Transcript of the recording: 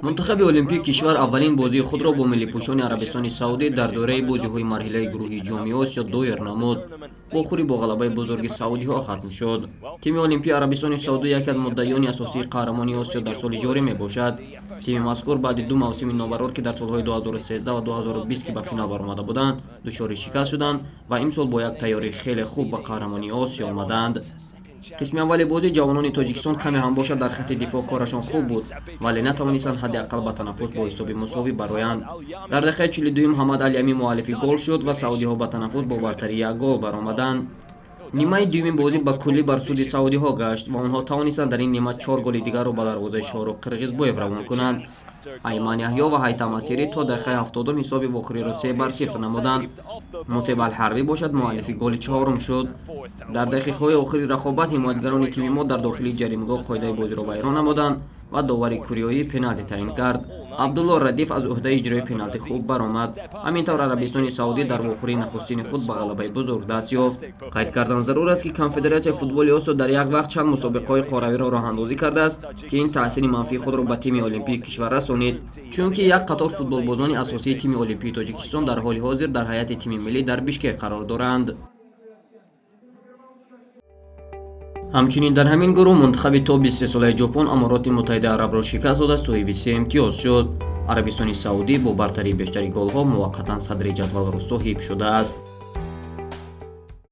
منتخب المپیک کشور اولین بازی خود را با ملی پوشان عربستان سعودی در دوره بازی‌های مرحله گروهی جام آسیا 2 نمود. با خوری با غلبه بزرگ سعودی ها ختم شد. تیم المپیک عربستان سعودی یکی از مدعیان اساسی قهرمانی آسیا در سال جاری می باشد. تیم مذکور بعد دو موسم نابرابر که در سالهای 2013 و 2020 که به فینال برآمده بودند دچار شکست شدند و امسال با یک تیاری خیلی خوب به قهرمانی آسیا آمدند. قسم اول بازی جوانان تاجیکستان کمی هم باشد در خط دفاع کارشان خوب بود ولی نتوانستند حداقل به تنفس با حساب مساوی برآیند. در دقیقه 42 محمد علی امی مؤلفی گل شد و سعودی ها به تنفس با برتری یک گل برآمدند. نیمه دوم بازی به کلی بر سود سعودی ها گشت و آنها توانستند در این نیمه 4 گل دیگر را به دروازه شاهرخ قرغیزبویف روان کنند. ایمان یحیی و هیثم اسیری تا دقیقه 70 حساب واخری را 3-0 نمودند. مطیب الحربی باشد مؤلفی گل چهارم شد. در دقیقه‌های آخری رقابت حمایتگران تیم ما در داخل جریمه‌گاه قاعده بازی را ویران نمودند و داور کوریایی پنالتی تعیین کرد. عبدالله ردیف از عهده اجرای پنالتی خوب برآمد. همینطور عربستان سعودی در واخری نخستین خود به غلبه بزرگ دست یافت. قید کردن ضرور است که کنفدراسیون فوتبال آسیا در یک وقت چند مسابقه‌های قهرمانی را راه‌اندازی کرده است که این تاثیر منفی خود را به تیم المپیک کشور رسانید، چون که یک قطار فوتبالبازان اساسی تیم المپیک تاجیکستان در حال حاضر در هیئت تیم ملی در بیشکک قرار دارند. همچنین در همین گروه منتخب تا 23 ساله ژاپن امارات متحده عرب را شکست داده صاحب 3 امتیاز شد. عربستان سعودی با برتری بیشتری گل‌ها موقتا صدر جدول را صاحب شده است.